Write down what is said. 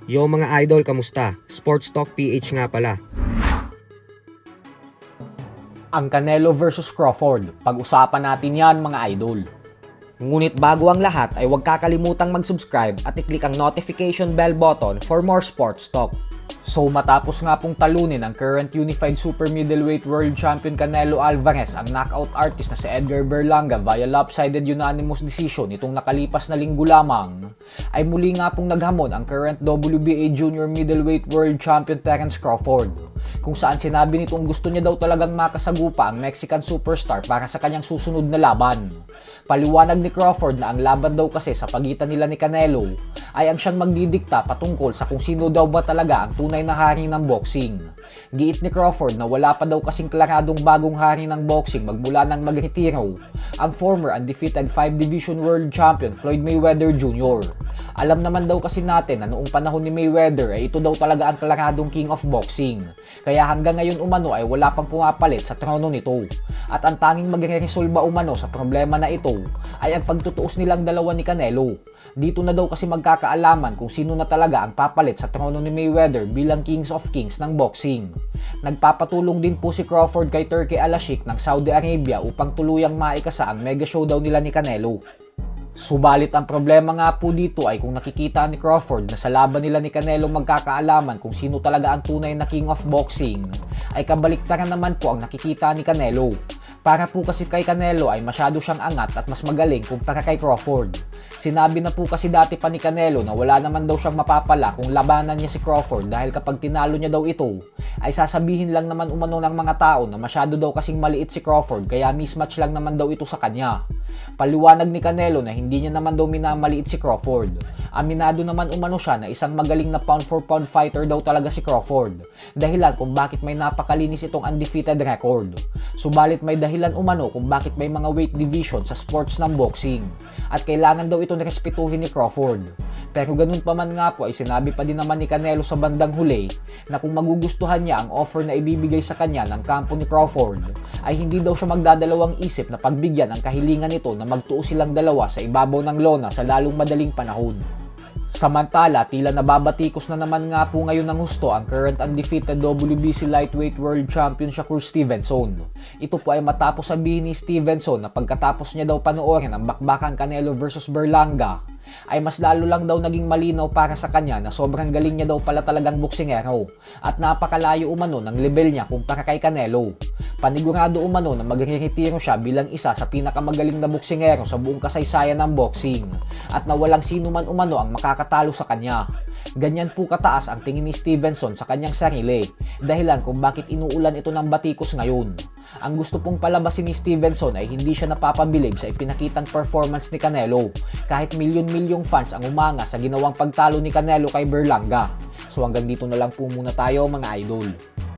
Yo mga idol, kamusta? Sports Talk PH nga pala. Ang Canelo versus Crawford, pag-usapan natin yan mga idol. Ngunit bago ang lahat ay huwag kakalimutang mag-subscribe at i-click ang notification bell button for more sports talk. So matapos nga pong talunin ang current Unified Super Middleweight World Champion Canelo Alvarez ang knockout artist na si Edgar Berlanga via lopsided unanimous decision itong nakalipas na linggo lamang, ay muli nga pong naghamon ang current WBA Junior Middleweight World Champion Terence Crawford, kung saan sinabi nitong gusto niya daw talagang makasagupa ang Mexican superstar para sa kanyang susunod na laban. Paliwanag ni Crawford na ang laban daw kasi sa pagitan nila ni Canelo ay ang siyang magdidikta patungkol sa kung sino daw ba talaga ang tunay na hari ng boxing. Giit ni Crawford na wala pa daw kasing klaradong bagong hari ng boxing magmula nang magretiro ang former undefeated 5 Division World Champion Floyd Mayweather Jr. Alam naman daw kasi natin na noong panahon ni Mayweather ay ito daw talaga ang klaradong king of boxing. Kaya hanggang ngayon umano ay wala pang pumapalit sa trono nito. At ang tanging magre-resolba umano sa problema na ito ay ang pagtutuos nilang dalawa ni Canelo. Dito na daw kasi magkakaalaman kung sino na talaga ang papalit sa trono ni Mayweather bilang Kings of Kings ng boxing. Nagpapatulong din po si Crawford kay Turki Al-Sheikh ng Saudi Arabia upang tuluyang maikasa ang mega showdown nila ni Canelo. Subalit ang problema nga po dito ay kung nakikita ni Crawford na sa laban nila ni Canelo magkakaalaman kung sino talaga ang tunay na king of boxing, ay kabaliktaran naman po ang nakikita ni Canelo. Para po kasi kay Canelo ay masyado siyang angat at mas magaling kumpara kay Crawford. Sinabi na po kasi dati pa ni Canelo na wala naman daw siyang mapapala kung labanan niya si Crawford dahil kapag tinalo niya daw ito, ay sasabihin lang naman umano ng mga tao na masyado daw kasing maliit si Crawford kaya mismatch lang naman daw ito sa kanya. Paliwanag ni Canelo na hindi niya naman daw minamaliit si Crawford. Aminado naman umano siya na isang magaling na pound for pound fighter daw talaga si Crawford. Dahilan kung bakit may napakalinis itong undefeated record. Subalit may dahilan umano kung bakit may mga weight division sa sports ng boxing. At kailangan daw ito respetuhin ni Crawford. Pero ganun pa man nga po ay sinabi pa din naman ni Canelo sa bandang huli na kung magugustuhan niya ang offer na ibibigay sa kanya ng kampo ni Crawford, ay hindi daw siya magdadalawang isip na pagbigyan ang kahilingan nito na magtuo silang dalawa sa ibabaw ng lona sa lalong madaling panahon. Samantala, tila nababatikos na naman nga po ngayon ng husto ang current undefeated WBC Lightweight World Champion Shakur Stevenson. Ito po ay matapos sabihin ni Stevenson na pagkatapos niya daw panoorin ang bakbakan Canelo versus Berlanga, ay mas lalo lang daw naging malinaw para sa kanya na sobrang galing niya daw pala talagang boksingero at napakalayo umano ng level niya kumpara kay Canelo. Panigurado umano na magre-retiro siya bilang isa sa pinakamagaling na boksingero sa buong kasaysayan ng boxing at na walang sino man umano ang makakatalo sa kanya. Ganyan po kataas ang tingin ni Stevenson sa kanyang sarili, dahilan kung bakit inuulan ito ng batikos ngayon. Ang gusto pong palabasin ni Stevenson ay hindi siya napapabilib sa ipinakitang performance ni Canelo, kahit milyon-milyong fans ang umanga sa ginawang pagtalo ni Canelo kay Berlanga. So hanggang dito na lang po muna tayo mga idol.